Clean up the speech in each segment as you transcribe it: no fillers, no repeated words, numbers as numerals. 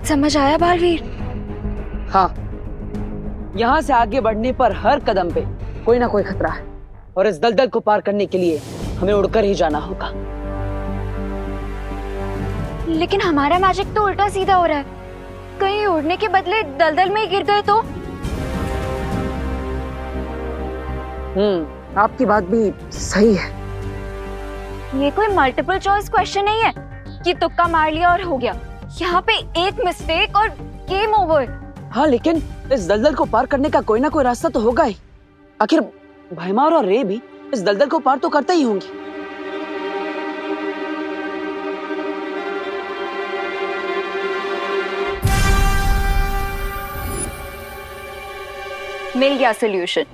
कुछ समझ आया बालवीर? हाँ, यहाँ से आगे बढ़ने पर हर कदम पे कोई ना कोई खतरा है और इस दलदल को पार करने के लिए हमें उड़कर ही जाना होगा। लेकिन हमारा मैजिक तो उल्टा सीधा हो रहा है, कहीं उड़ने के बदले दलदल में ही गिर गए तो? आपकी बात भी सही है। ये कोई मल्टीपल चॉइस क्वेश्चन नहीं है कि तुक्का मार लिया और हो गया। यहाँ पे एक मिस्टेक और गेम ओवर। हाँ, लेकिन इस दलदल को पार करने का कोई ना कोई रास्ता तो होगा ही। आखिर भैमार और रे भी इस दलदल को पार तो करते ही होंगे। मिल गया सॉल्यूशन।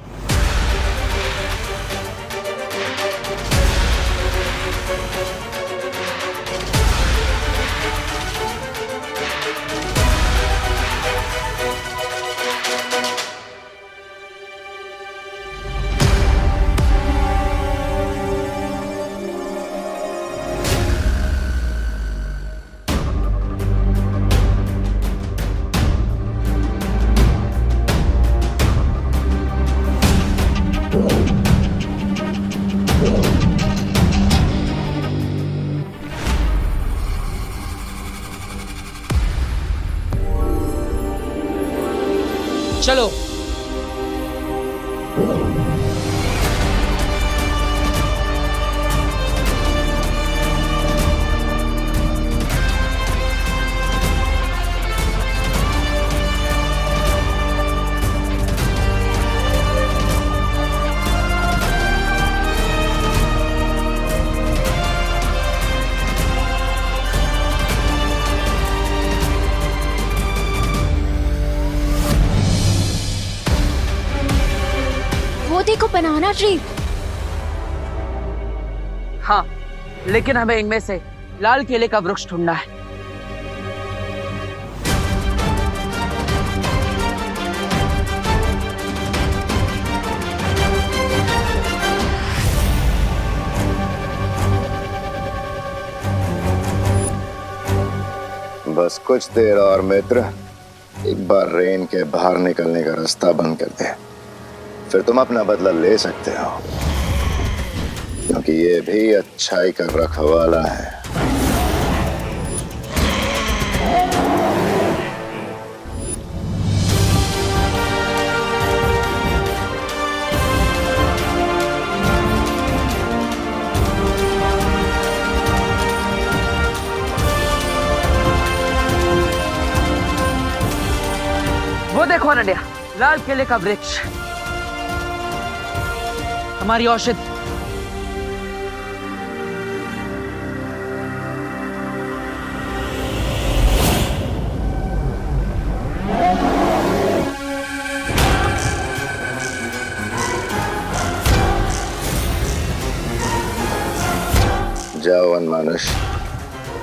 चलो। को बनाना ट्री। हाँ, लेकिन हमें इनमें से लाल केले का वृक्ष ढूंढना है। बस कुछ देर और मित्र, एक बार रेन के बाहर निकलने का रास्ता बंद कर दे, फिर तुम अपना बदला ले सकते हो, क्योंकि ये भी अच्छाई का रखवाला है। वो देखो नडिया, लाल केले का वृक्ष, हमारी औषधि। जाओ वनमानुष,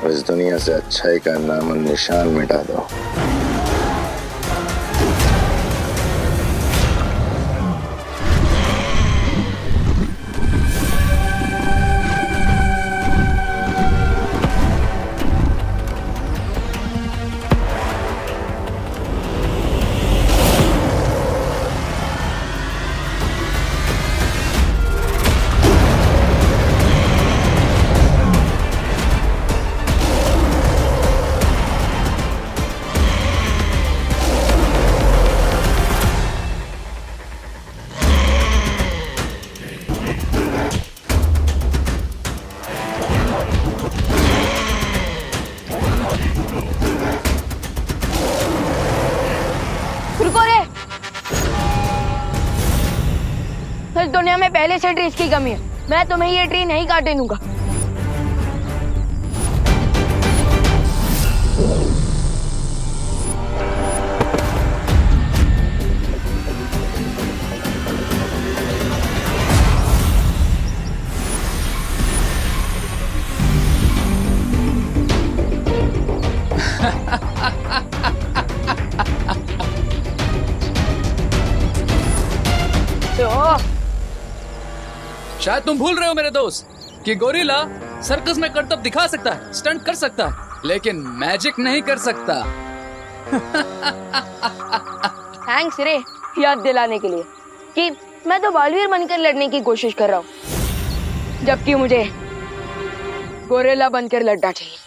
इस दुनिया से अच्छाई का नाम और निशान मिटा दो। इस दुनिया में पहले से ट्रीज की कमी है, मैं तुम्हें ये ट्री नहीं काटने दूंगा। शायद तुम भूल रहे हो मेरे दोस्त कि गोरिल्ला सर्कस में करतब दिखा सकता है, स्टंट कर सकता है, लेकिन मैजिक नहीं कर सकता। थैंक्स रे याद दिलाने के लिए कि मैं तो बालवीर बनकर लड़ने की कोशिश कर रहा हूँ, जबकि मुझे गोरेला बनकर लड़ना चाहिए।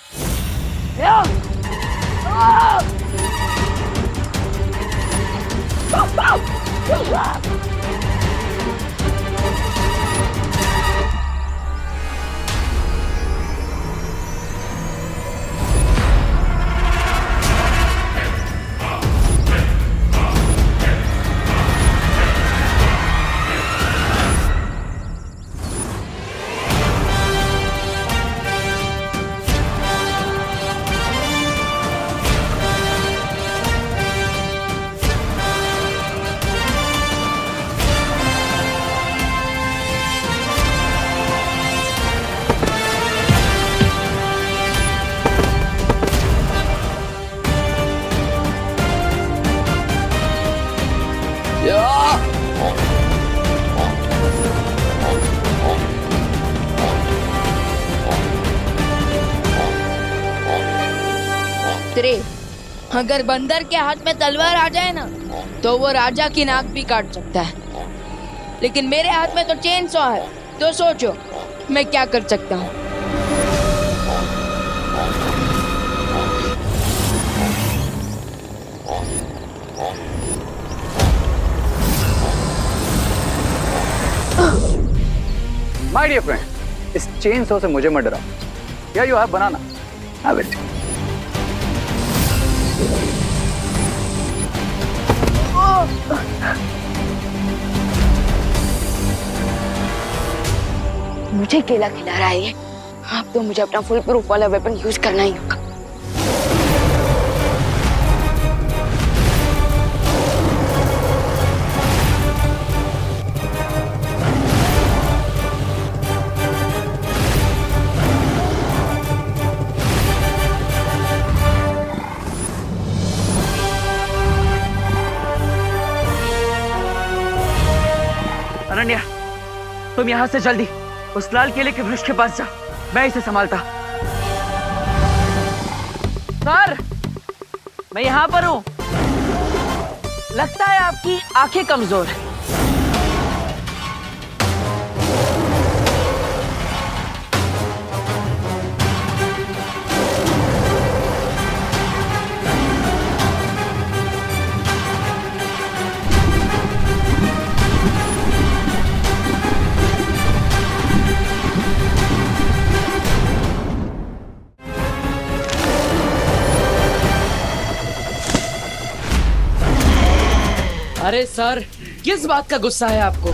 रे, अगर बंदर के हाथ में तलवार आ जाए ना तो वो राजा की नाक भी काट सकता है, लेकिन मेरे हाथ में तो चेन सॉ है, तो सोचो मैं क्या कर सकता हूँ। माय डियर फ्रेंड, इस चेन सॉ से मुझे मत डराओ। क्या you have banana? Have it. मुझे केला खिला रहा है ये। अब तो मुझे अपना फुल प्रूफ वाला वेपन यूज करना ही होगा। अनन्या, तुम यहाँ से जल्दी उस लाल किले के वृक्ष के पास जा, मैं इसे संभालता। सर, मैं यहाँ पर हूँ। लगता है आपकी आंखें कमजोर है। अरे सर, किस बात का गुस्सा है आपको?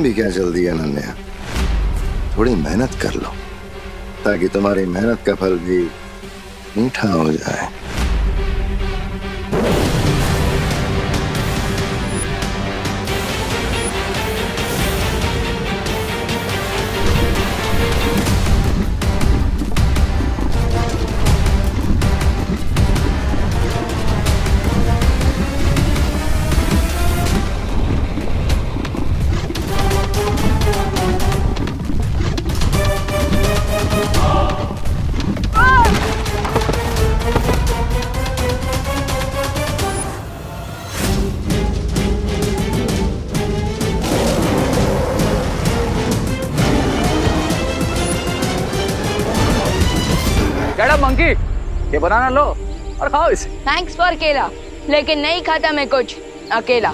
भी क्या जल्दी है अनन्या, थोड़ी मेहनत कर लो ताकि तुम्हारी मेहनत का फल भी मीठा हो जाए। मंकी, ये बनाना लो और खाओ इसे। थैंक्स फॉर केला, लेकिन नहीं खाता मैं कुछ अकेला।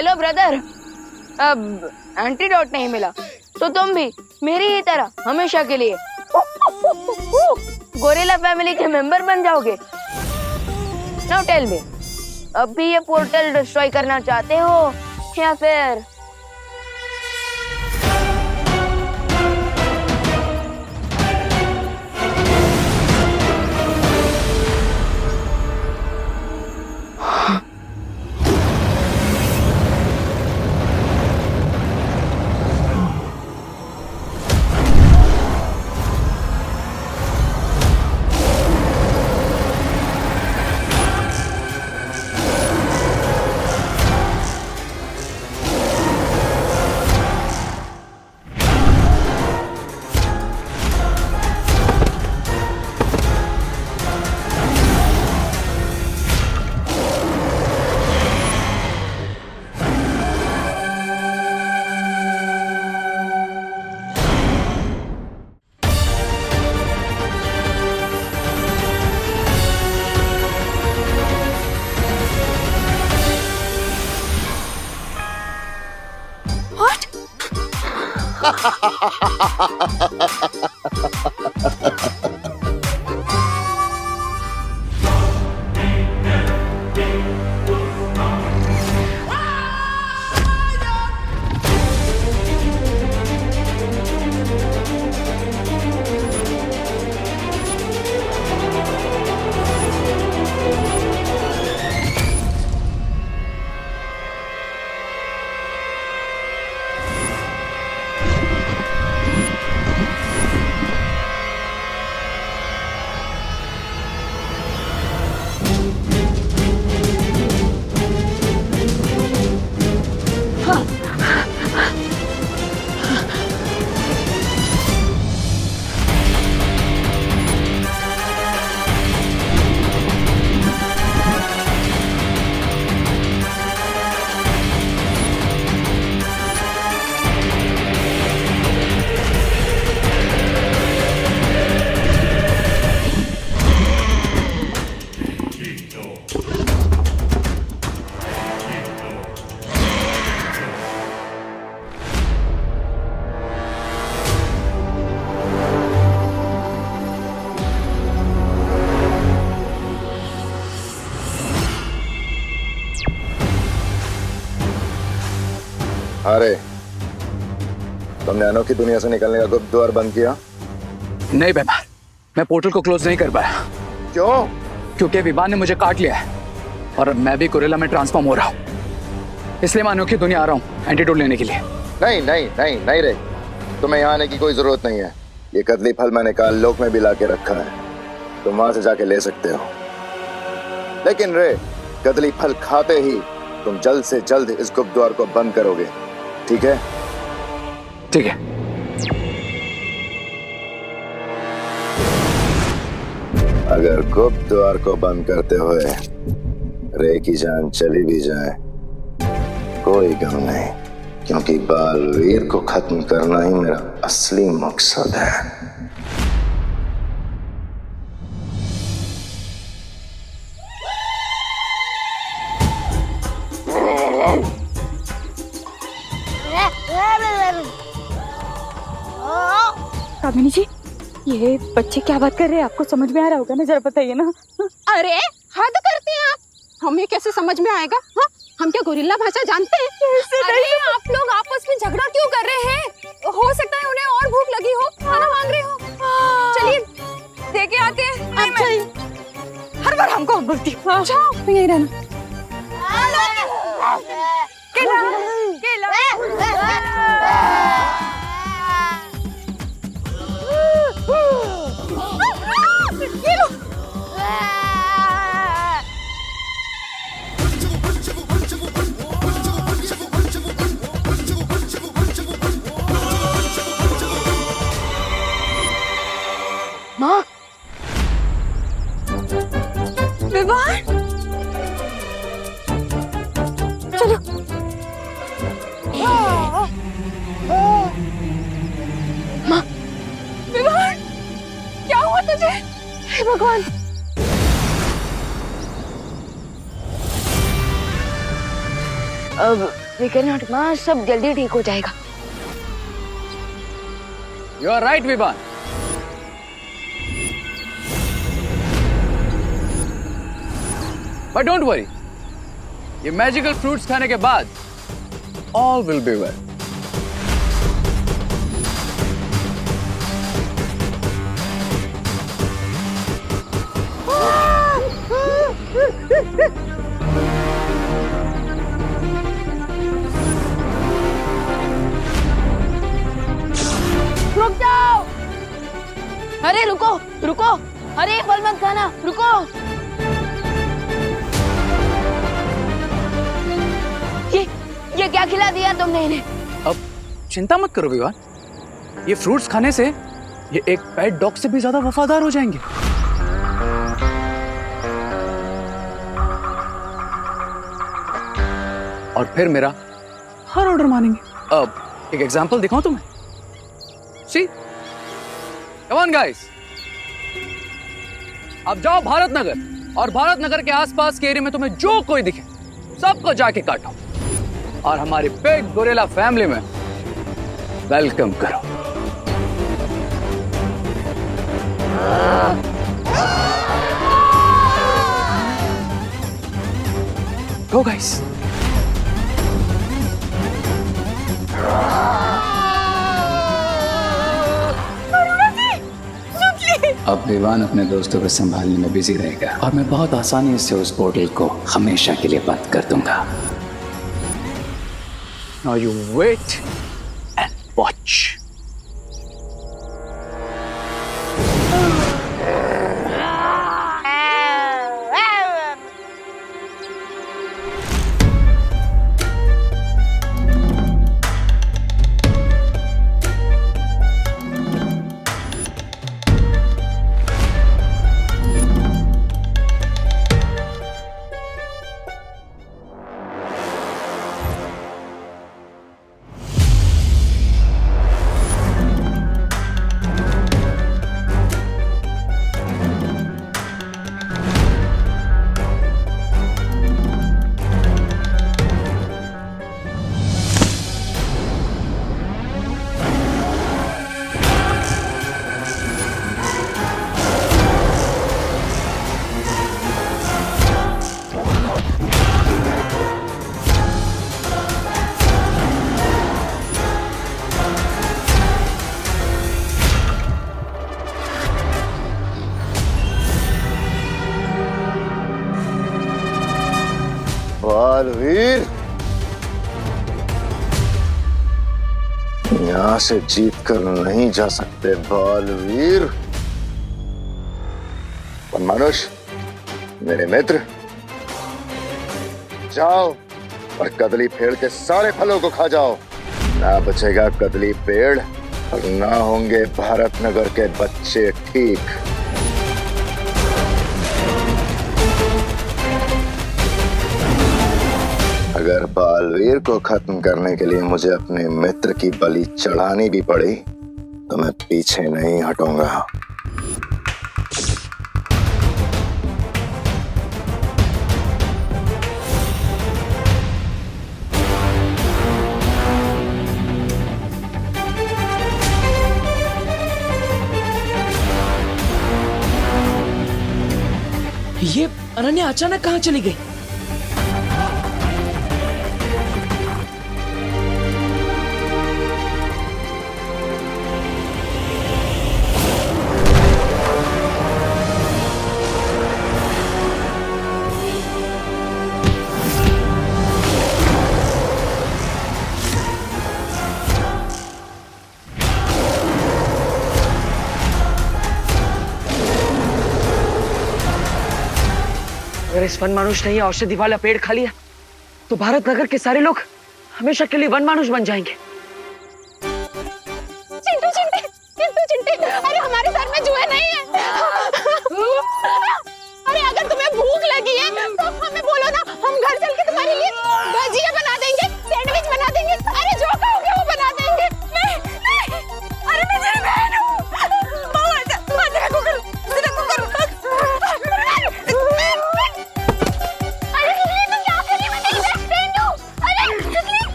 हेलो ब्रदर, अब एंटीडोट नहीं मिला तो तुम भी मेरी ही तरह हमेशा के लिए गोरिल्ला फैमिली के मेंबर बन जाओगे। नाउ टेल मी, अब भी ये पोर्टल डिस्ट्रॉय करना चाहते हो या फिर अरे तुमने अनोखी दुनिया से निकलने का गुप्त द्वार बंद किया? नहीं बेमार, मैं पोर्टल को क्लोज नहीं कर पाया। क्यों? क्योंकि विमान ने मुझे काट लिया है और अब मैं भी गोरिल्ला में ट्रांसफॉर्म हो रहा हूँ। इसलिए मैं अनोखी दुनिया आ रहा हूँ एंटीडोट लेने के लिए। नहीं नहीं नहीं नहीं रे, तुम्हें यहाँ आने की कोई जरूरत नहीं है। ये कदली फल मैंने काल लोक में भी लाके रखा है, तुम वहां से जाके ले सकते हो। लेकिन रे, कदली फल खाते ही तुम जल्द से जल्द इस गुप्त द्वार को बंद करोगे, ठीक है? ठीक है। अगर गुप्त द्वार को बंद करते हुए रे की जान चली भी जाए कोई गम नहीं, क्योंकि बालवीर को खत्म करना ही मेरा असली मकसद है। कामिनी जी, ये बच्चे क्या बात कर रहे हैं? आपको समझ में आ रहा होगा ना, जरा बताइए ना। अरे हद करते हैं आप, हमें कैसे समझ में आएगा? हाँ, हम क्या गोरिल्ला भाषा जानते हैं? अरे आप लोग आपस में झगड़ा क्यों कर रहे हैं? हो सकता है उन्हें और भूख लगी हो, खाना मांग रहे हो। चलिए देके आते हैं। अच्छा, हर बार हमको बोलती हो। तो यही रहना। केला, केला। माँ, विवान, चलो। माँ, विवान, क्या हुआ तुझे? हे भगवान, अब फिकर मत माँ, सब जल्दी ठीक हो जाएगा। You are right Vivan. But don't worry, ये मैजिकल फ्रूट्स खाने के बाद ऑल विल बी वेल। रुक जाओ! अरे रुको रुको, अरे एक फल मत खाना, रुको। ये क्या खिला दिया तुमने इन्हें? अब चिंता मत करो विवान, ये फ्रूट्स खाने से ये एक पेट डॉग से भी ज्यादा वफादार हो जाएंगे। और फिर मेरा हर ऑर्डर मानेंगे। अब एक एग्जांपल दिखाऊं तुम्हें? सी, कम ऑन गाइस, अब जाओ भारत नगर और भारत नगर के आसपास के एरिया में तुम्हें जो कोई दिखे सबको जाके काटो और हमारी बिग गोरिल्ला फैमिली में वेलकम करो। Go guys. अब विवान अपने दोस्तों को संभालने में बिजी रहेगा और मैं बहुत आसानी से उस पोर्टल को हमेशा के लिए बंद कर दूंगा। Now you wait and watch. Baalveer, यहां से जीत कर नहीं जा सकते बालवीर। मनुष्य, मेरे मित्र, जाओ और कदली पेड़ के सारे फलों को खा जाओ। ना बचेगा कदली पेड़ और ना होंगे भारत नगर के बच्चे ठीक। अगर बालवीर को खत्म करने के लिए मुझे अपने मित्र की बलि चढ़ानी भी पड़ी तो मैं पीछे नहीं हटूंगा। ये अनन्या अचानक कहाँ चली गई? अगर इस वन मानुष ने ये औषधि वाला पेड़ खा लिया तो भारत नगर के सारे लोग हमेशा के लिए वन मानुष बन जाएंगे। चिंटू चिंटे, चिंटू चिंटे, अरे हमारे घर में जुए नहीं है। अरे अगर तुम्हें भूख लगी है तो हमें बोलो ना, हम घर चल के तुम्हारे लिए भजिया बना देंगे, सैंडविच बना देंगे। अरे जो कहोगे वो बना देंगे। नहीं, नहीं, अरे मैं तेरी बहन हूँ। अरे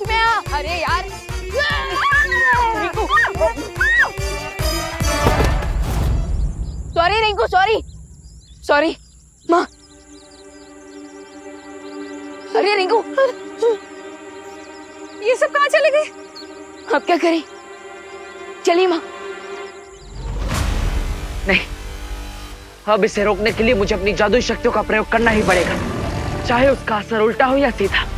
होश में आ। अरे यार सॉरी रिंकू, सॉरी माँ। अरे रिंकू, ये सब कहाँ चले गए? अब क्या करें? चलिए माँ। नहीं, अब इसे रोकने के लिए मुझे अपनी जादुई शक्तियों का प्रयोग करना ही पड़ेगा, चाहे उसका असर उल्टा हो या सीधा।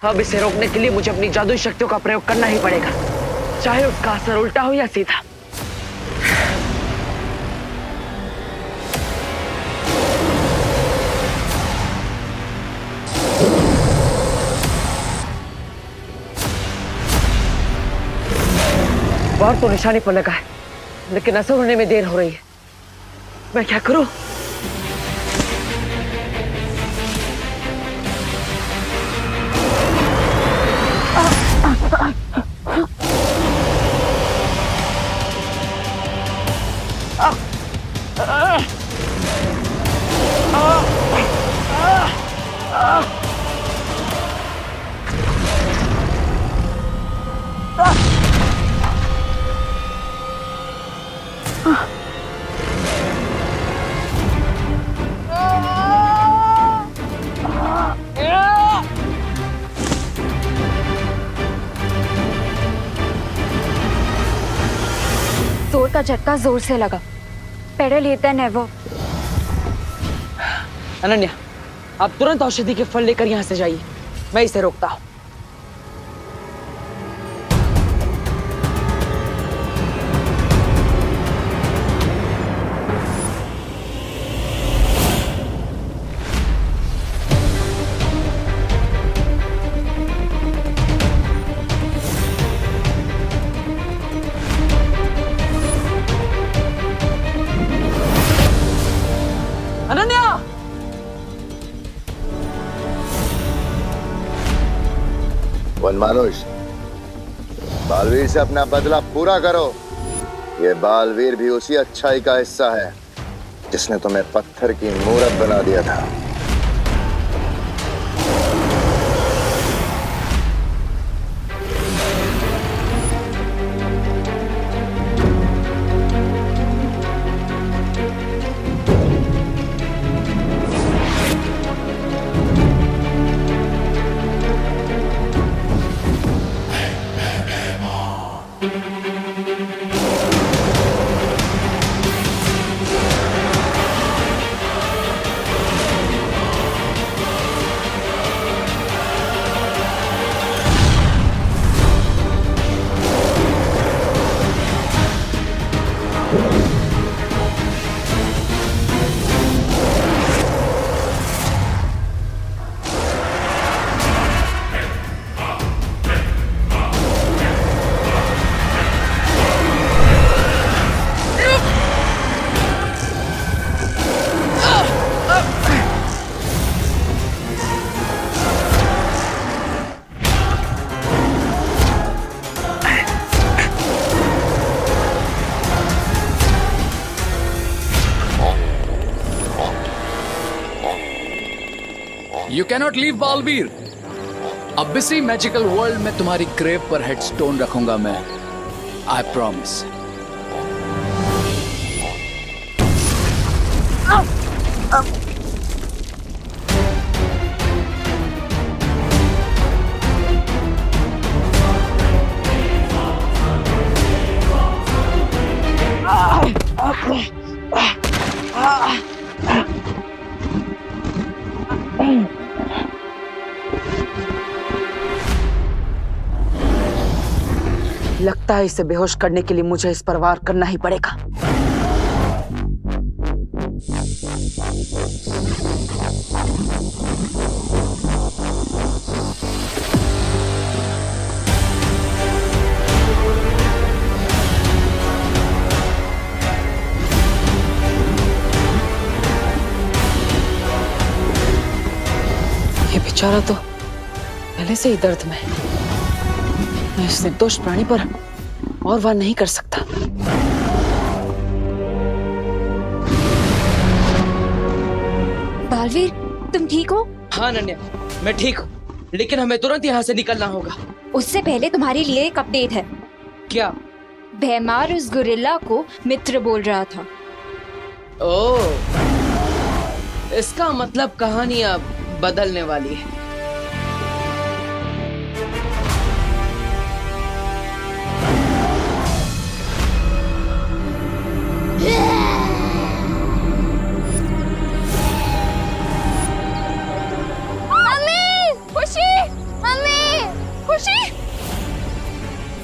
अब इसे रोकने के लिए मुझे अपनी जादुई शक्तियों का प्रयोग करना ही पड़ेगा, चाहे उसका असर उल्टा हो या सीधा। बाहर तो निशाने पर लगा है, लेकिन असर होने में देर हो रही है। मैं क्या करूं? जोर का झटका जोर से लगा। पेडल लेता नेवर। अनन्या, आप तुरंत औषधि के फल लेकर यहाँ से जाइए, मैं इसे रोकता हूँ। अनन्या! वनमानुष, बालवीर से अपना बदला पूरा करो। ये बालवीर भी उसी अच्छाई का हिस्सा है जिसने तुम्हें पत्थर की मूरत बना दिया था। You cannot leave, Baalveer. अब इसी मैजिकल वर्ल्ड में तुम्हारी ग्रेव पर हेडस्टोन रखूंगा मैं। I promise। लगता है इसे बेहोश करने के लिए मुझे इस पर वार करना ही पड़ेगा। बेचारा तो पहले से ही दर्द में है। मैं इस निर्दोष प्राणी पर और वार नहीं कर सकता। बालवीर, तुम ठीक हो? हाँ अनन्या, मैं ठीक हूँ, लेकिन हमें तुरंत यहाँ से निकलना होगा। उससे पहले तुम्हारे लिए एक अपडेट है। क्या? भैमार उस गुरिल्ला को मित्र बोल रहा था। ओह, इसका मतलब कहानी अब बदलने वाली है।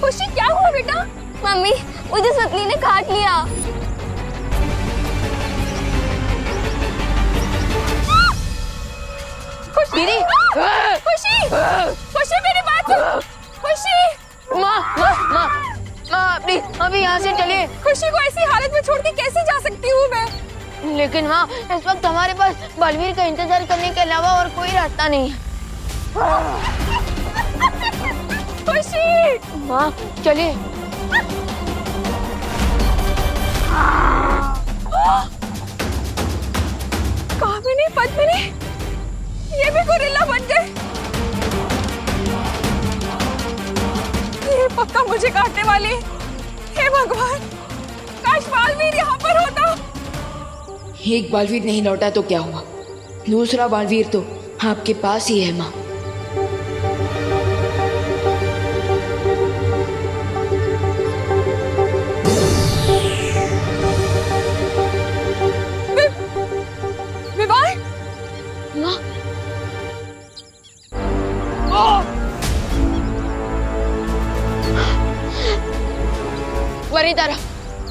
खुशी, क्या हुआ बेटा? मम्मी, मुझे सतली ने काट लिया। खुशी, खुशी, खुशी मेरी बात सुन। खुशी, माँ प्लीज अभी यहाँ से चलिए। खुशी को ऐसी हालत में छोड़ के कैसे जा सकती हूँ मैं? लेकिन माँ, इस वक्त हमारे पास बलवीर का इंतजार करने के अलावा और कोई रास्ता नहीं है। खुशी, माँ चलिए। कामिनी, पद्मिनी, ये भी गुरिल्ला बन गए। ये पक्का मुझे काटने वाले। हे भगवान, काश बालवीर यहाँ पर होता। एक बालवीर नहीं लौटा तो क्या हुआ, दूसरा बालवीर तो आपके पास ही है माँ। वरितारा,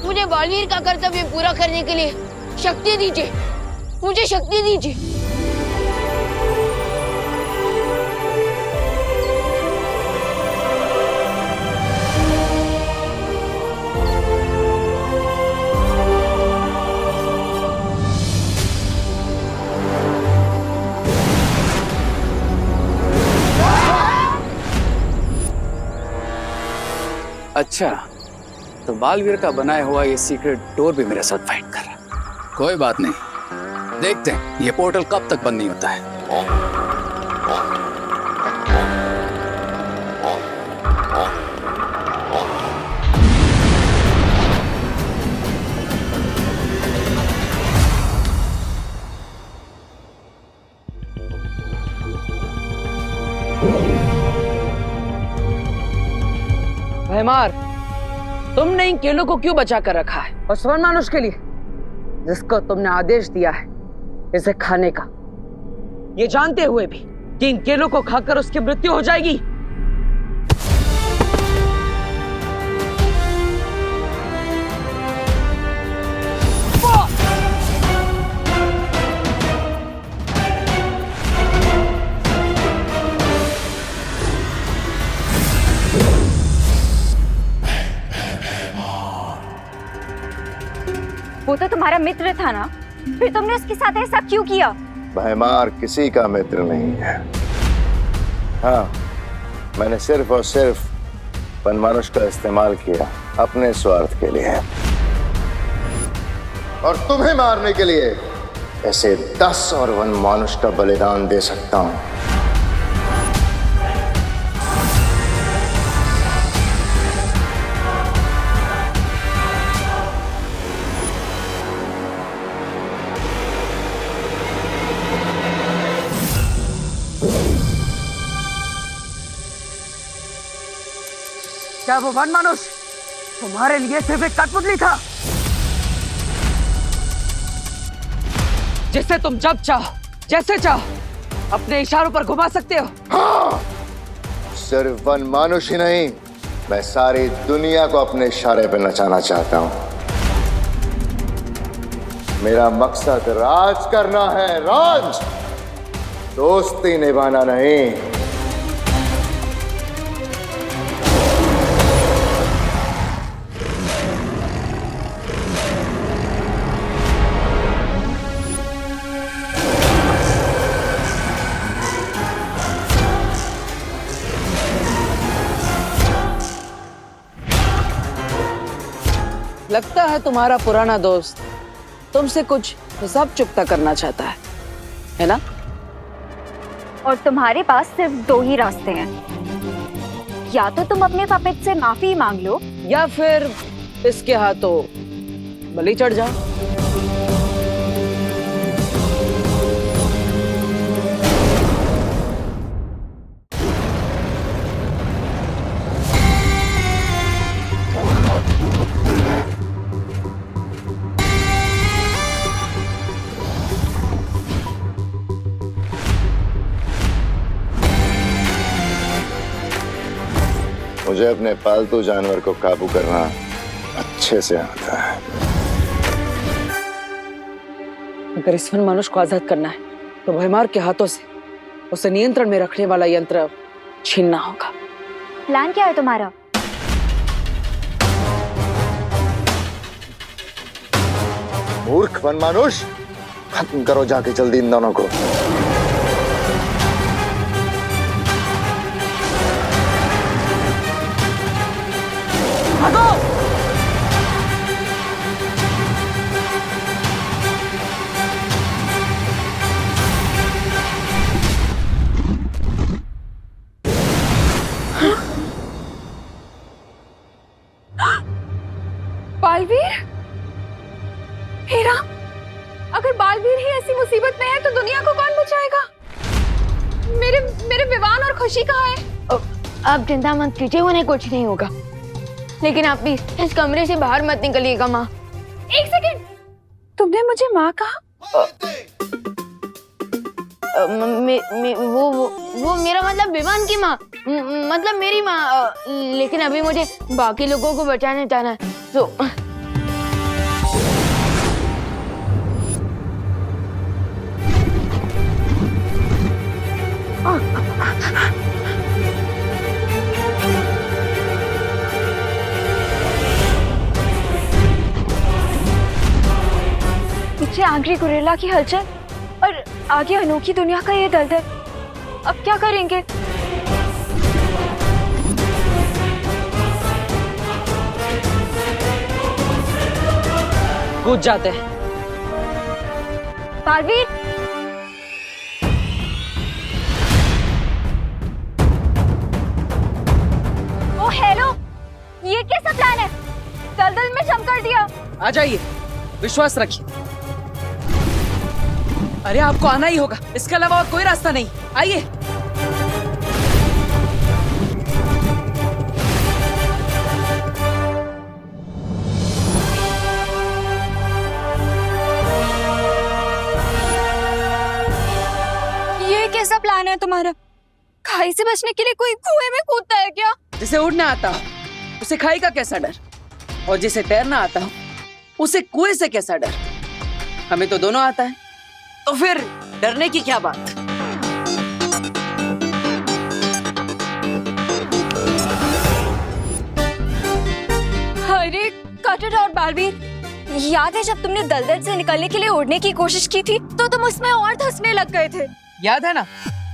मुझे बालवीर का कर्तव्य पूरा करने के लिए शक्ति दीजिए, मुझे शक्ति दीजिए। अच्छा, तो बालवीर का बनाया हुआ ये सीक्रेट डोर भी मेरे साथ फाइट कर रहा है। कोई बात नहीं, देखते हैं ये पोर्टल कब तक बंद नहीं होता है। भैमार, तुमने इन केलों को क्यों बचा कर रखा है? और स्वर्ण मानुष के लिए, जिसको तुमने आदेश दिया है इसे खाने का, ये जानते हुए भी कि इन केलों को खाकर उसकी मृत्यु हो जाएगी। वो तो तुम्हारा मित्र था ना, फिर तुमने उसके साथ ऐसा क्यों किया? भैमार किसी का मित्र नहीं है। हाँ, मैंने सिर्फ और सिर्फ वनमानुष का इस्तेमाल किया अपने स्वार्थ के लिए, और तुम्हें मारने के लिए ऐसे 10 और वनमानुष का बलिदान दे सकता हूं। क्या वो वनमानुष तुम्हारे लिए सिर्फ एक कठपुतली था जिसे तुम जब चाहो जैसे चाहो अपने इशारों पर घुमा सकते हो? हाँ, सिर्फ वनमानुष ही नहीं, मैं सारी दुनिया को अपने इशारे पे नचाना चाहता हूं। मेरा मकसद राज करना है, राज, दोस्ती निभाना नहीं। लगता है तुम्हारा पुराना दोस्त तुमसे कुछ हिसाब चुकता करना चाहता है ना? और तुम्हारे पास सिर्फ दो ही रास्ते हैं, या तो तुम अपने पापित से माफी मांग लो, या फिर इसके हाथों बलि चढ़ जाओ। मुझे अपने पालतू जानवर को काबू करना अच्छे से आता है। अगर इस वन मनुष्य को आजाद करना है तो भयमार के हाथों से उसे नियंत्रण में रखने वाला यंत्र छीनना होगा। प्लान क्या है तुम्हारा? मूर्ख वन मानुष, खत्म करो जाके जल्दी इन दोनों को। बालवीर, हे राम, अगर बालवीर ही ऐसी मुसीबत में है तो दुनिया को कौन बचाएगा? मेरे विवान और खुशी कहाँ है? आप चिंता मत कीजिए, उन्हें कुछ नहीं होगा। लेकिन आप भी इस कमरे से बाहर मत निकलिएगा माँ। एक सेकंड, तुमने मुझे माँ कहा? वो मेरा मतलब विवान की माँ, मतलब मेरी माँ। लेकिन अभी मुझे बाकी लोगों को बचाने जाना है, तो पीछे आंग्री गुरेला की हलचल और आगे अनोखी दुनिया का ये दलदल। अब क्या करेंगे? कूद जाते हैं। बालवीर, ओ हेलो, ये कैसा प्लान है? दलदल में जम कर दिया। आ जाइए, विश्वास रखिए। अरे आपको आना ही होगा, इसके अलावा और कोई रास्ता नहीं। आइए। ये कैसा प्लान है तुम्हारा? खाई से बचने के लिए कोई कुएं में कूदता है क्या? जिसे उड़ना आता हो उसे खाई का कैसा डर, और जिसे तैरना आता हो उसे कुएं से कैसा डर? हमें तो दोनों आता है, तो फिर डरने की क्या बात? अरे कटर और बालवीर, याद है जब तुमने दलदल से निकलने के लिए उड़ने की कोशिश की थी तो तुम उसमें और धंसने लग गए थे। याद है ना?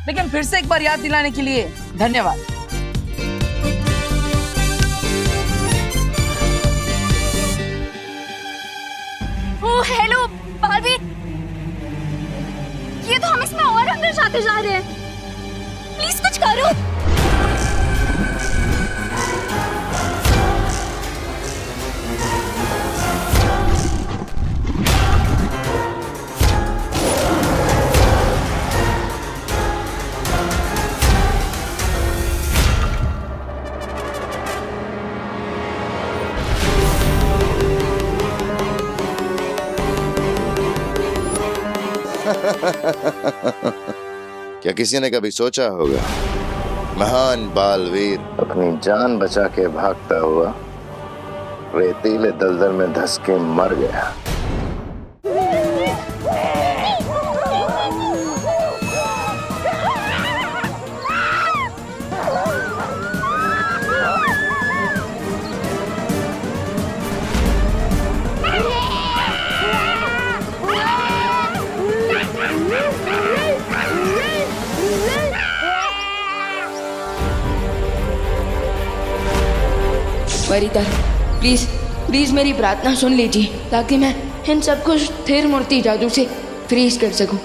लेकिन फिर से एक बार याद दिलाने के लिए धन्यवाद। ओ हेलो बालवीर, ये तो हम इसमें और अंदर जाते जा रहे हैं। प्लीज कुछ करो। क्या किसी ने कभी सोचा होगा महान बालवीर अपनी जान बचा के भागता हुआ रेतीले दलदल में धंस के मर गया? वरिता, प्लीज प्लीज मेरी प्रार्थना सुन लीजिए ताकि मैं इन सबको स्थिर मूर्ति जादू से फ्रीज कर सकूं।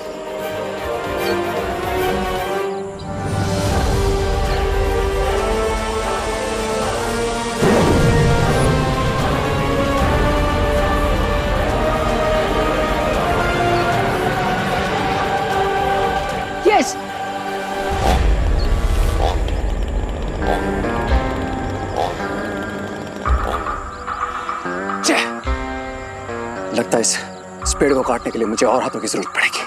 यस, लगता है इस पेड़ को काटने के लिए मुझे और हाथों की जरूरत पड़ेगी।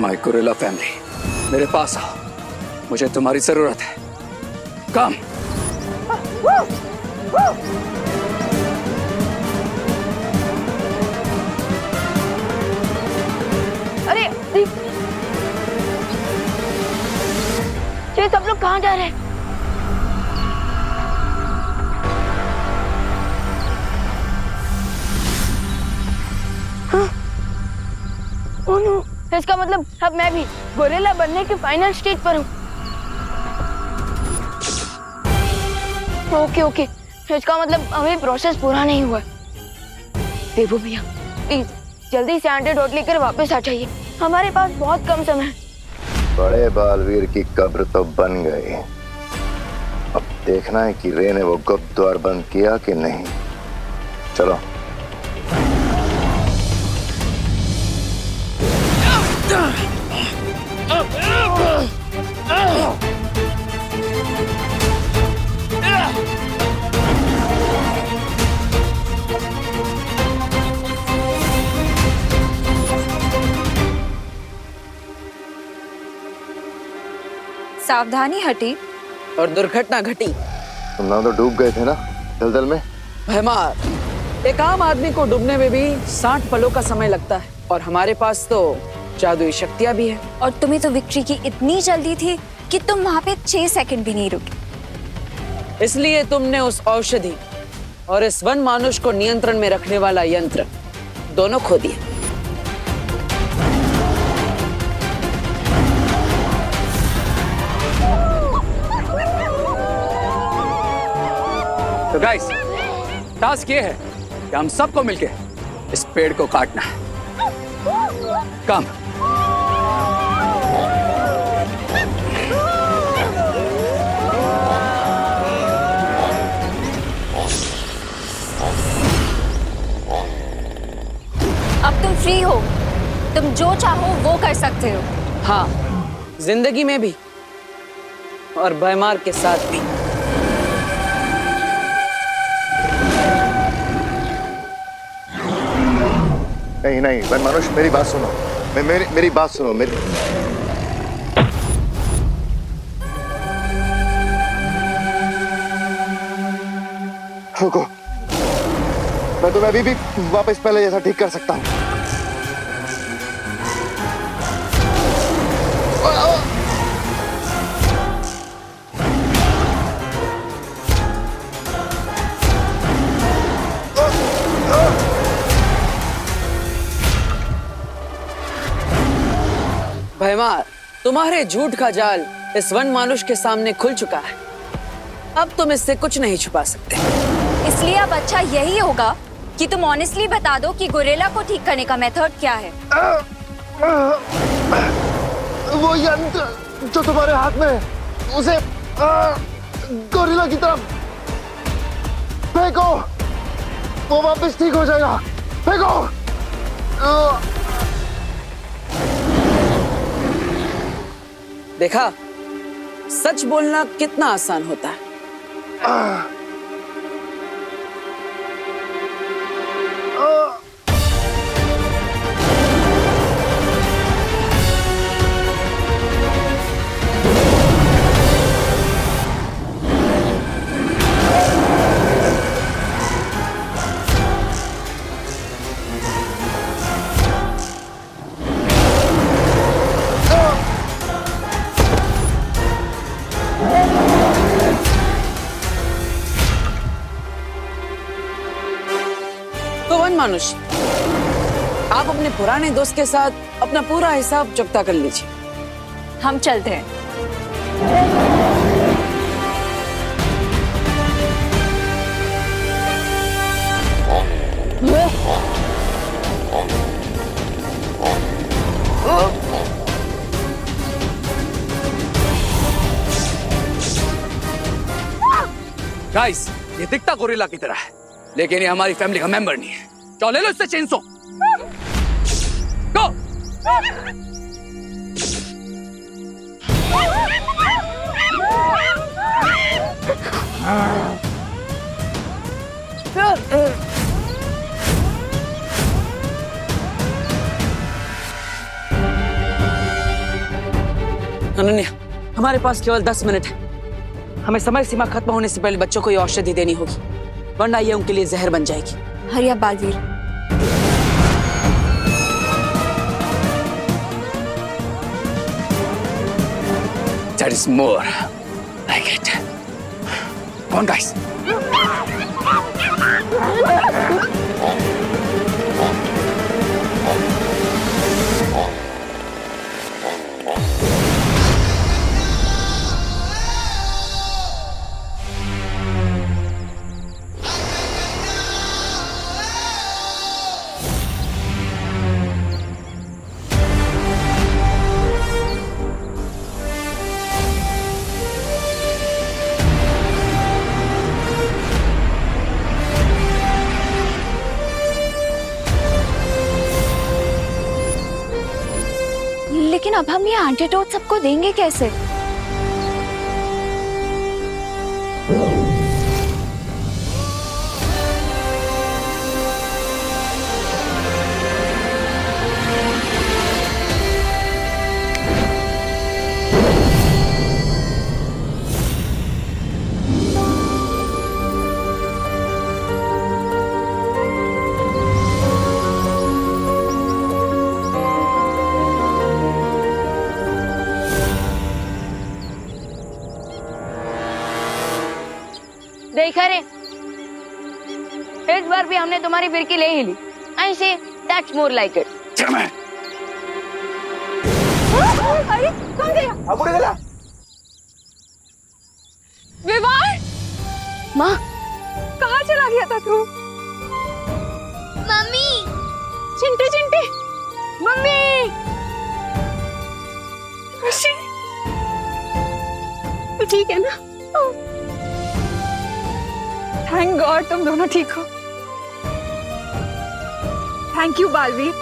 माय गोरिल्ला फैमिली, मेरे पास आओ, मुझे तुम्हारी जरूरत है। कम। अरे ये सब लोग कहाँ जा रहे हैं? ओह नो, इसका मतलब अब मैं भी गोरिल्ला बनने के फाइनल स्टेज पर हूँ। ओके, इसका मतलब अभी प्रोसेस पूरा नहीं हुआ। देवो भैया प्लीज जल्दी से एंटीडोट लेकर वापस आ जाइए, हमारे पास बहुत कम समय है। बड़े बालवीर की कब्र तो बन गई, अब देखना है कि रे ने वो गुप्त द्वार बंद किया कि नहीं। चलो। सावधानी हटी और दुर्घटना घटी। तुम ना तो डूब गए थे ना दलदल में। भैमार, एक आम आदमी को डूबने में भी 60 पलों का समय लगता है, और हमारे पास तो जादुई शक्तियां भी है। और तुम्हें तो विक्ट्री की इतनी जल्दी थी कि तुम वहाँ पे 6 सेकंड भी नहीं रुके। इसलिए तुमने उस औषधि और इस वन मानुष को नियंत्रण में रखने वाला यंत्र दोनों खो दिए। तो गाइस, टास्क ये है कि हम सबको मिलके इस पेड़ को काटना है। कम। अब तुम फ्री हो, तुम जो चाहो वो कर सकते हो। हाँ, जिंदगी में भी और भैमार के साथ भी। नहीं वन मानुष, मेरी बात सुनो। मेरी बात सुनो। रुको, मैं तुम्हें अभी भी वापस पहले जैसा ठीक कर सकता हूँ। भैमार, तुम्हारे झूठ का जाल इस वन मानुष के सामने खुल चुका है। अब तुम इससे कुछ नहीं छुपा सकते। इसलिए अब अच्छा यही होगा कि तुम ऑनेस्टली बता दो कि गोरिल्ला को ठीक करने का मेथड क्या है। वो यंत्र जो तुम्हारे हाथ में है, उसे गोरिल्ला की तरफ फेंको, वो वापस ठीक हो जाएगा। फेंको। देखा, सच बोलना कितना आसान होता है। तो वन मानुष, आप अपने पुराने दोस्त के साथ अपना पूरा हिसाब चुकता कर लीजिए। हम चलते हैं। गाइस, ये दिखता गोरिल्ला की तरह है, लेकिन ये हमारी फैमिली का मेंबर नहीं है। चलो ले लो इससे चेनसो। गो। अनन्या, हमारे पास केवल 10 मिनट है। हमें समय सीमा खत्म होने से पहले बच्चों को ये औषधि देनी होगी, वरना ये उनके लिए जहर बन जाएगी। हरी अब Baalveer. That is more like it. Come on, guys. लेकिन अब हम ये एंटीडोट सबको देंगे कैसे? देखा रे, इस बार भी हमने तुम्हारी फिरकी ले ही ली। I say that's more like it. अरे कौन गया? विवान, माँ, कहाँ चला गया था तू? मम्मी, चिंटे चिंटे, मम्मी, खुशी, तू ठीक है ना? थैंक गॉड तुम दोनों ठीक हो। थैंक यू बालवीर,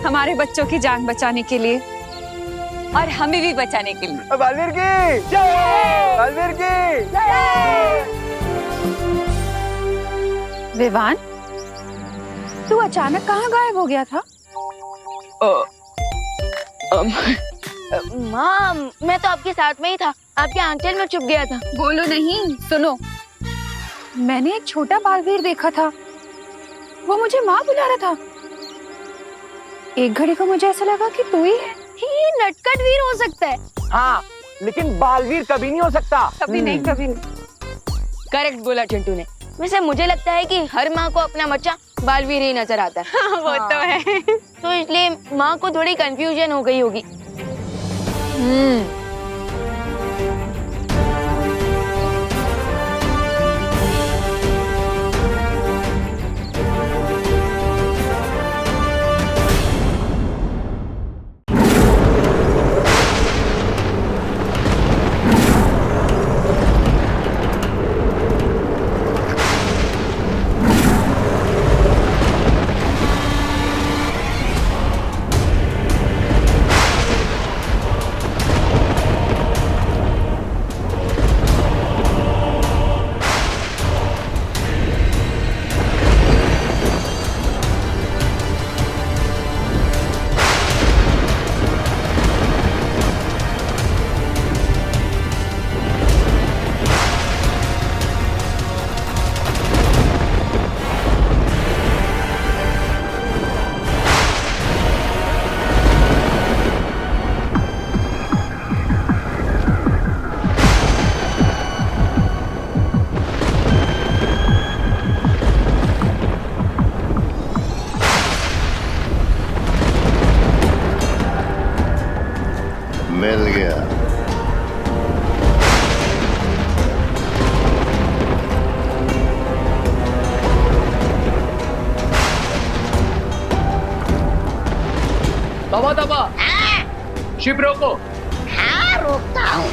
हमारे बच्चों की जान बचाने के लिए और हमें भी बचाने के लिए। बालवीर की जय! बालवीर की जय! विवान, तू अचानक कहाँ गायब हो गया था? माँ, मैं तो आपके साथ में ही था, आपके आंचल में छुप गया था। बोलो नहीं, सुनो, मैंने एक छोटा बालवीर देखा था, वो मुझे माँ बुला रहा था। एक घड़ी को मुझे ऐसा लगा कि तू ही है। ये नटखट वीर हो सकता है। हाँ, लेकिन बालवीर कभी नहीं हो सकता। कभी नहीं, कभी नहीं। करेक्ट बोला चिंटू ने। वैसे मुझे लगता है कि हर माँ को अपना बच्चा बालवीर ही नजर आता है। हाँ, वो तो है। तो इसलिए माँ को थोड़ी कंफ्यूजन हो गई होगी। मिल गया। दबा दबा, शिप रोको। हाँ, रोकता हूँ।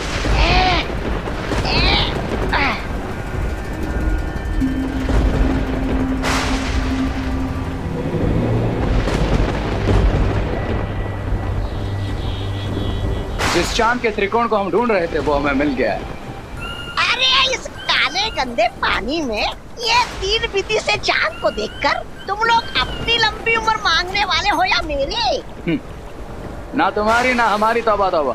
जिस चांद के त्रिकोण को हम ढूंढ रहे थे वो हमें मिल गया है। अरे इस काले गंदे पानी में ये 3 बिंदी से चांद को देखकर तुम लोग अपनी लंबी उम्र मांगने वाले हो या मेरी? ना तुम्हारी ना हमारी तौबा तौबा,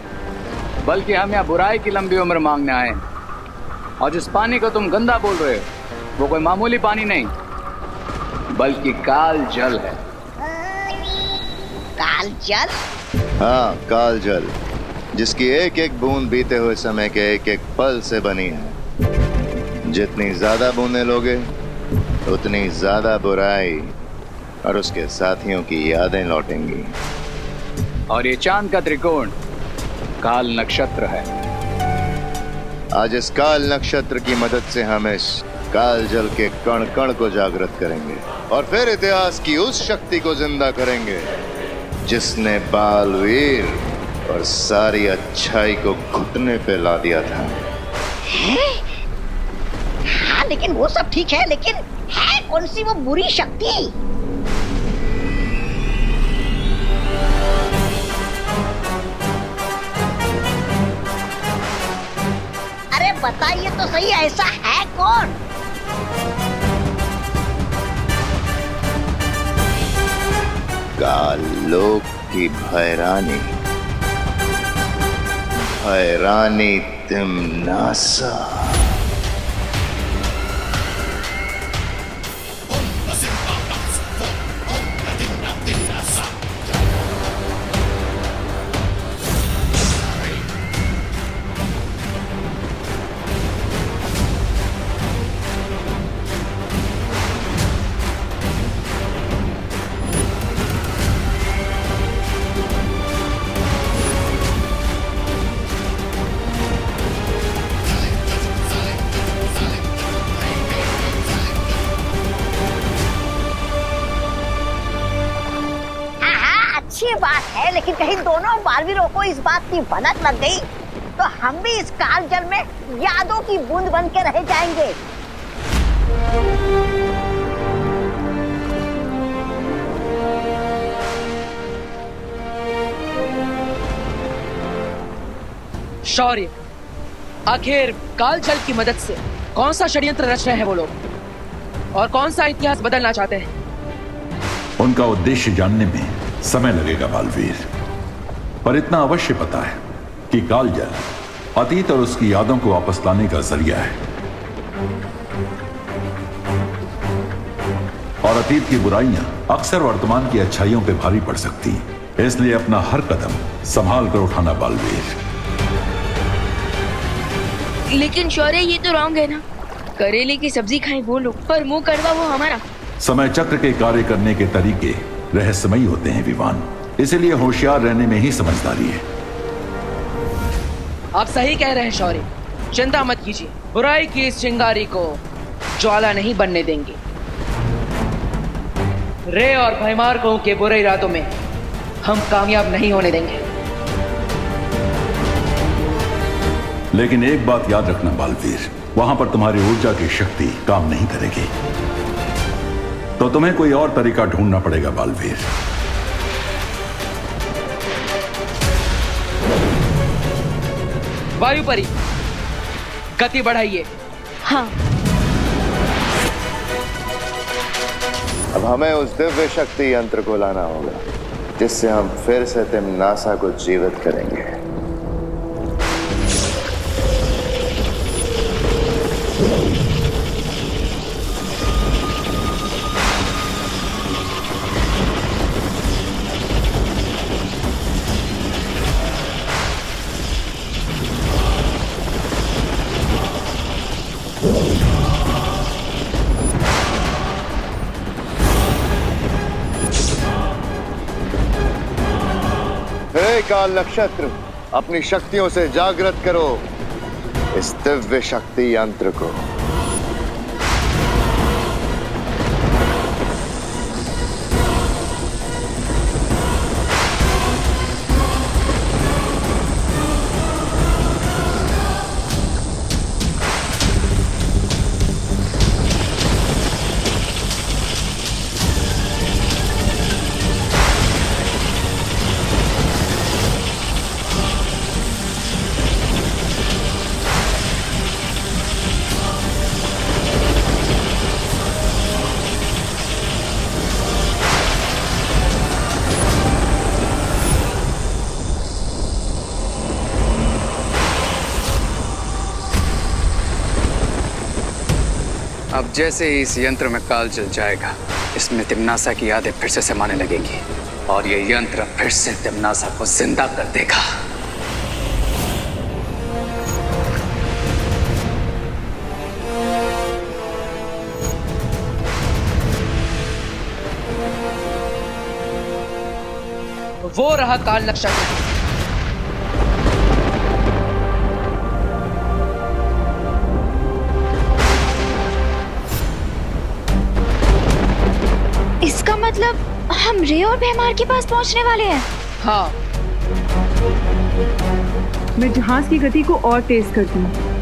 बल्कि हम यहाँ बुराई की लंबी उम्र मांगने आए हैं। और जिस पानी को तुम गंदा बोल रहे हो वो कोई मामूली पानी नहीं बल्कि काल जल है। काल जल? हाँ, काल जल, जिसकी एक एक बूंद बीते हुए समय के एक एक पल से बनी है। जितनी ज्यादा बूंदें लोगे उतनी ज्यादा बुराई और उसके साथियों की यादें लौटेंगी। और ये चांद का त्रिकोण काल नक्षत्र है। आज इस काल नक्षत्र की मदद से हम इस काल जल के कण कण को जागृत करेंगे और फिर इतिहास की उस शक्ति को जिंदा करेंगे जिसने बालवीर और सारी अच्छाई को घुटने पे ला दिया था। हाँ लेकिन वो सब ठीक है, लेकिन है कौन सी वो बुरी शक्ति? अरे बताइए तो सही, ऐसा है कौन? काल लोक की भैरानी, भैरानी तिम्नासा। अच्छी बात है, लेकिन कहीं दोनों बालवीरों को इस बात की भनक लग गई तो हम भी इस काल जल में यादों की बूंद बन के रह जाएंगे। शौर्य, आखिर काल जल की मदद से कौन सा षड्यंत्र रच रहे हैं वो लोग और कौन सा इतिहास बदलना चाहते हैं? उनका उद्देश्य जानने में समय लगेगा बालवीर, पर इतना अवश्य पता है कि काल जल अतीत और उसकी यादों को वापस लाने का जरिया है और अतीत की बुराइयां अक्सर वर्तमान की अच्छाइयों पे भारी पड़ सकती हैं। इसलिए अपना हर कदम संभाल कर उठाना बालवीर। लेकिन शौर्य ये तो रॉन्ग है ना, करेले की सब्जी खाएं वो लोग पर मुंह कड़वा वो हमारा। समय चक्र के कार्य करने के तरीके रहस्यमयी होते हैं विवान, इसीलिए होशियार रहने में ही समझदारी है। आप सही कह रहे हैं शौर्य, चिंता मत कीजिए, बुराई की इस चिंगारी को ज्वाला नहीं बनने देंगे। रे और भयमार्कों के बुरे इरादों में हम कामयाब नहीं होने देंगे। लेकिन एक बात याद रखना बालवीर, वहां पर तुम्हारी ऊर्जा की शक्ति काम नहीं करेगी, तो तुम्हें कोई और तरीका ढूंढना पड़ेगा बालवीर। वायुपरी, गति बढ़ाइए। हाँ। अब हमें उस दिव्य शक्ति यंत्र को लाना होगा जिससे हम फिर से तिम्नासा को जीवित करेंगे। हे काल नक्षत्र, अपनी शक्तियों से जागृत करो इस दिव्य शक्ति यंत्र को। जैसे ही इस यंत्र में काल जल जाएगा, इसमें तिम्नासा की यादें फिर से समाने लगेंगी और ये यंत्र फिर से तिम्नासा को जिंदा कर देगा। वो रहा काल नक्षत्र। इसका मतलब हम रे और भैमार के पास पहुंचने वाले हैं। हाँ, मैं जहाज की गति को और तेज करती हूँ।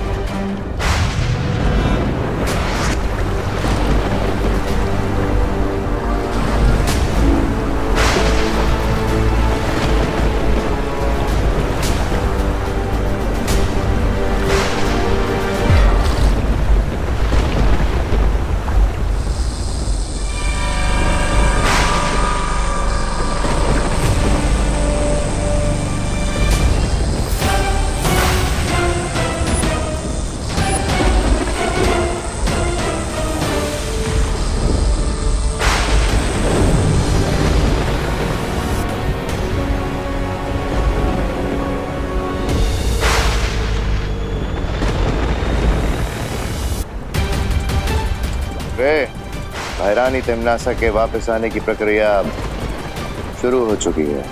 भैरानी तिम्नासा के वापस आने की प्रक्रिया शुरू हो चुकी है।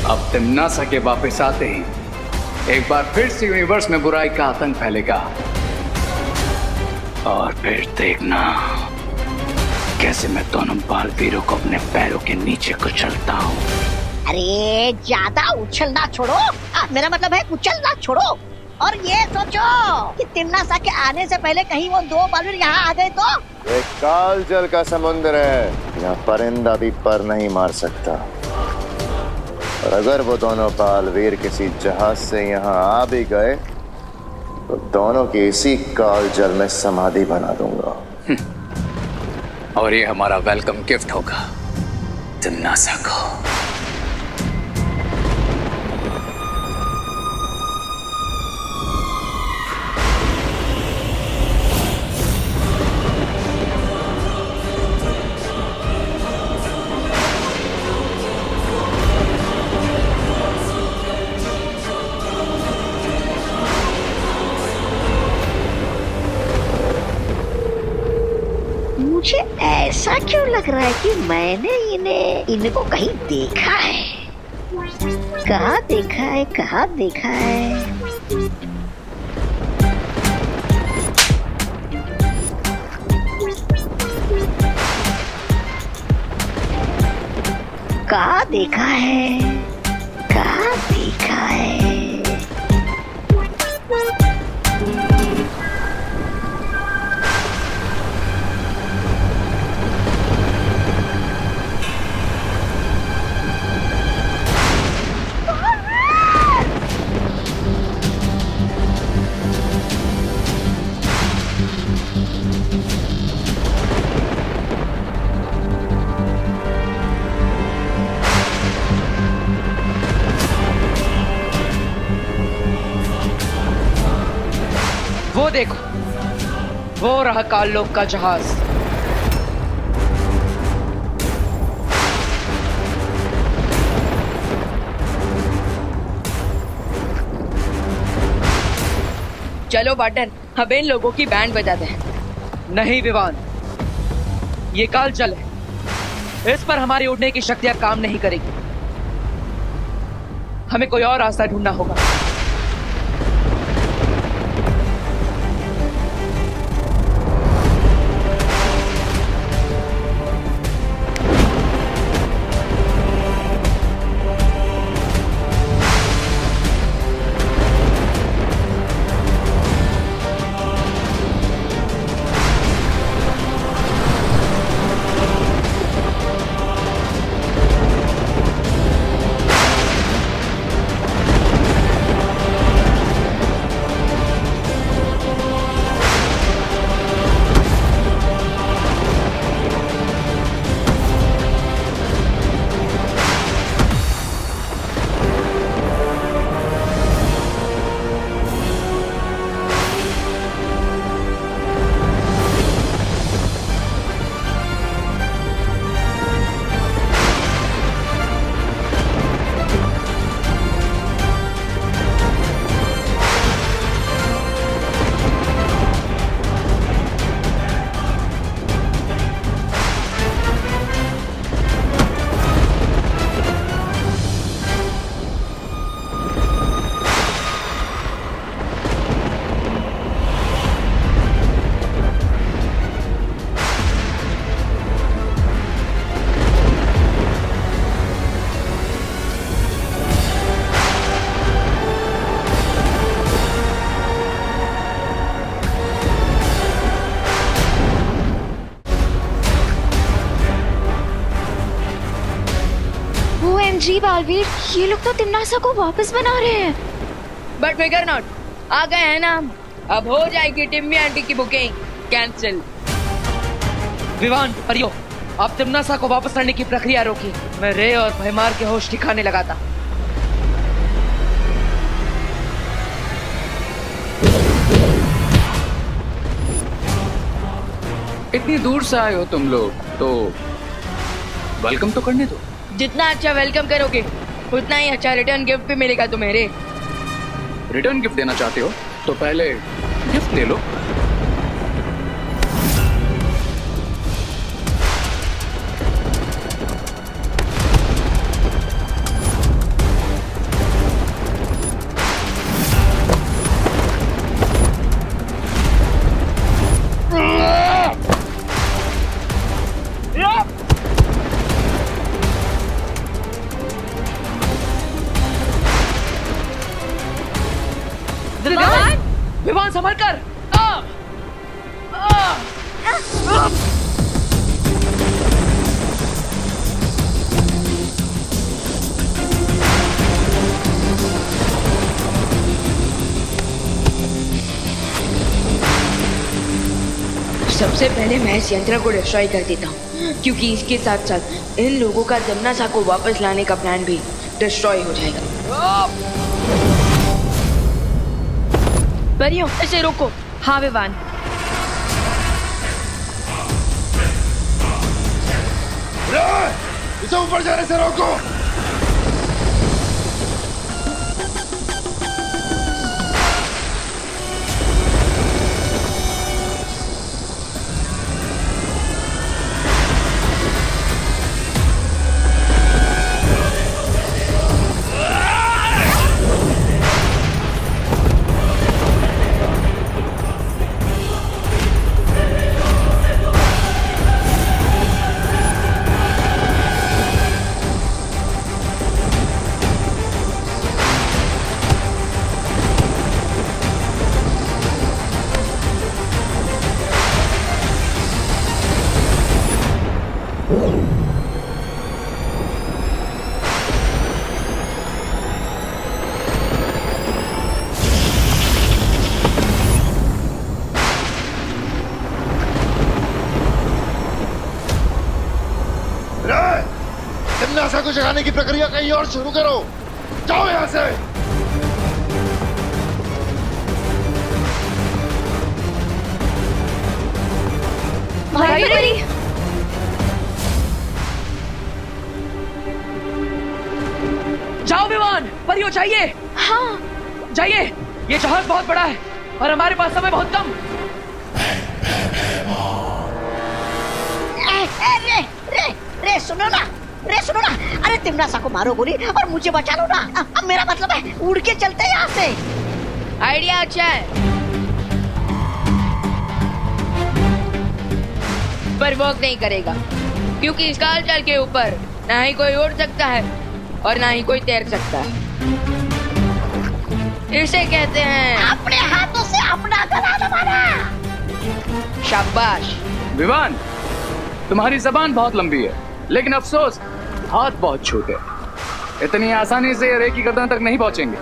अब तिम्नासा के वापस आते ही एक बार फिर से यूनिवर्स में बुराई का आतंक फैलेगा और फिर देखना कैसे मैं दोनों बालवीरों को अपने पैरों के नीचे कुचलता हूँ। अरे ज्यादा उछलना छोड़ो, मेरा मतलब है कुचलना छोड़ो। और ये सोचो कि तिम्नासा के आने से पहले कहीं वो दो बालवीर यहाँ आ गए तो। एक काल जल का समुद्र है, यहाँ परिंदा भी पर नहीं मार सकता। और अगर वो दोनों बालवीर किसी जहाज से यहाँ आ भी गए तो दोनों की इसी काल जल में समाधि बना दूंगा। और ये हमारा वेलकम गिफ्ट होगा तिम्नासा को। मुझे ऐसा क्यों लग रहा है कि मैंने इनको कहीं देखा है। कहाँ देखा है, कहाँ देखा है। कहाँ देखा है, कहाँ देखा है। वो देखो, वो रहा काललोक का जहाज। चलो वाटन, अब इन लोगों की बैंड बजा दें। नहीं विवान, ये काल जल है, इस पर हमारी उड़ने की शक्तियां काम नहीं करेगी। हमें कोई और रास्ता ढूंढना होगा। जी बालवीर, ये लोग तो तिमनासा को वापस बना रहे हैं। बट फिकर नॉट, आ गए हैं ना हम। अब हो जाएगी टिम्मी आंटी की बुकिंग कैंसिल। विवान, परियो, आप तिमनासा को वापस लाने की प्रक्रिया रोकी। मैं रे और भयमार के होश ठिकाने लगा था। इतनी दूर से आए हो तुम लोग, तो वेलकम तो करने दो। जितना अच्छा वेलकम करोगे उतना ही अच्छा रिटर्न गिफ्ट भी मिलेगा तुम्हें रे। रिटर्न गिफ्ट देना चाहते हो तो पहले गिफ्ट ले लो। विवान, संभल कर। सबसे पहले मैं इस यंत्र को डिस्ट्रॉय कर देता हूँ, क्योंकि इसके साथ साथ इन लोगों का तिमनासा को वापस लाने का प्लान भी डिस्ट्रॉय हो जाएगा। परियों, इसे रोको। हाँ विवान। इसे ऊपर जाने से रोको। तिमनासा को जगाने की प्रक्रिया कहीं और शुरू करो। जाओ यहाँ से। भाई, जाओ विवान, परियो चाहिए। हाँ जाइए, ये जहाज बहुत बड़ा है और हमारे पास समय बहुत कम। रे सुनो ना, अरे तिमनासा को मारो गोली और मुझे बचा लो ना। अब मेरा मतलब है उड़ के चलते यहाँ से। आइडिया अच्छा है, पर वर्क नहीं करेगा, क्योंकि इस कालचल के ऊपर ना ही कोई उड़ सकता है और ना ही कोई तैर सकता है। इसे कहते हैं अपने हाथों से अपना गला दबाना। शाबाश। विवान, तुम्हारी जबान बहुत लंबी है, लेकिन अफसोस हाथ बहुत छोटे। इतनी आसानी से रे की गर्दन तक नहीं पहुंचेंगे।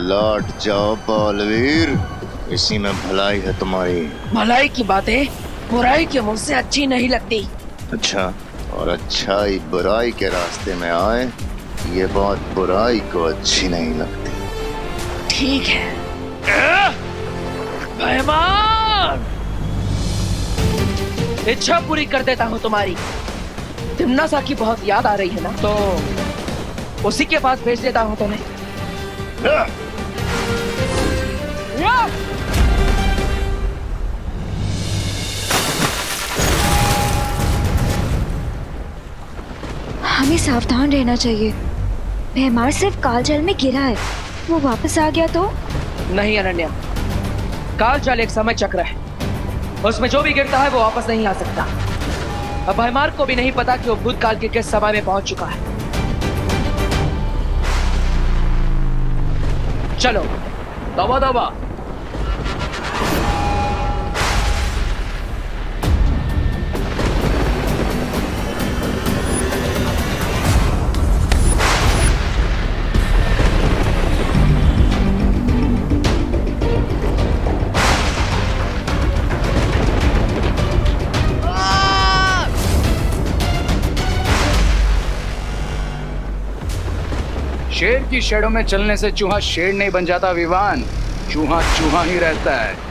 लौट जाओ बालवीर, इसी में भलाई है तुम्हारी। भलाई की बातें बुराई के मुंह से अच्छी नहीं लगती। अच्छा, और अच्छाई बुराई के रास्ते में आए, ये बात बुराई को अच्छी नहीं लगती। ठीक है भयमान, इच्छा पूरी कर देता हूँ तुम्हारी। तिमनासा की बहुत याद आ रही है ना, तो उसी के पास भेज देता हूँ तुम्हें। हमें सावधान रहना चाहिए। भयमार सिर्फ कालजल में गिरा है, वो वापस आ गया तो? नहीं अनन्या, कालजाल एक समय चक्र है उसमें जो भी गिरता है वो वापस नहीं आ सकता। अब भयमार को भी नहीं पता कि वो भूतकाल के किस समय में पहुंच चुका है। चलो। तौबा तौबा। शेर की शेडों में चलने से चूहा शेर नहीं बन जाता विवान, चूहा चूहा ही रहता है।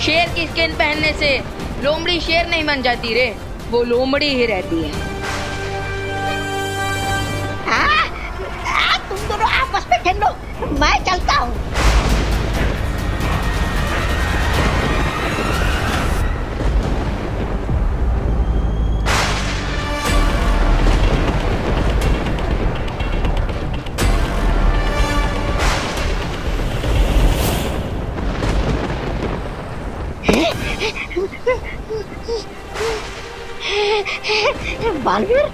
शेर की स्किन पहनने से लोमड़ी शेर नहीं बन जाती रे, वो लोमड़ी ही रहती है। तुम दोनों आपस में खेलो, मैं चलता हूँ। बालवीर,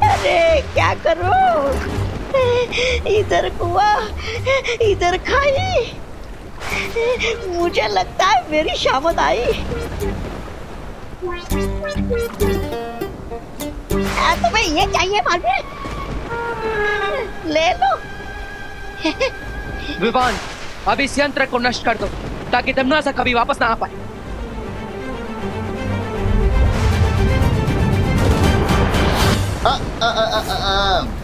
अरे क्या करो, इधर कुआं इधर खाई, मुझे लगता है मेरी शामत आई। तुम्हें ये चाहिए बालवीर, ले लो। विवान, अब इस यंत्र को नष्ट कर दो ताकि तमनासा कभी वापस ना आ पाए।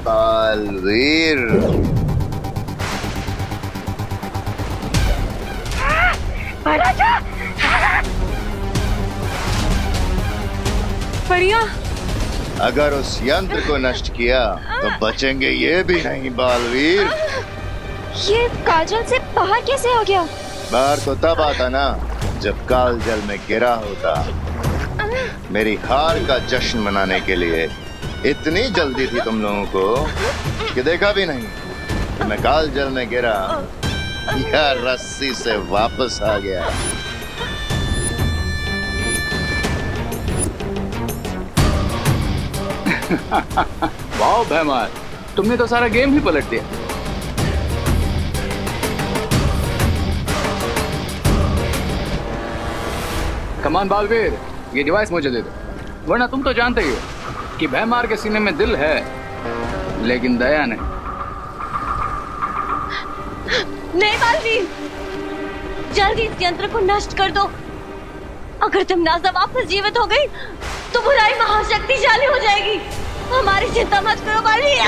बालवीर, परिया, अगर उस यंत्र को नष्ट किया तो बचेंगे ये भी नहीं बालवीर। ये काजल से बाहर कैसे आ गया? बाहर तो तब आता ना जब काल जल में गिरा होता। मेरी हार का जश्न मनाने के लिए इतनी जल्दी थी तुम लोगों को कि देखा भी नहीं कि मैं काल जल में गिरा या रस्सी से वापस आ गया। वाह भैमार, तुमने तो सारा गेम ही पलट दिया। कमान बालवीर, ये डिवाइस मुझे दे दो, वरना तुम तो जानते ही हो कि भैमार के सीने में दिल है लेकिन दया नहीं। नहीं बालवीर, जल्दी इस यंत्र को नष्ट कर दो। अगर तमनासा वापस जीवित हो गई तो बुराई महाशक्तिशाली हो जाएगी। हमारी चिंता मत करो बालवीर।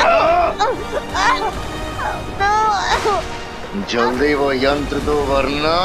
जल्दी वो यंत्र दो वरना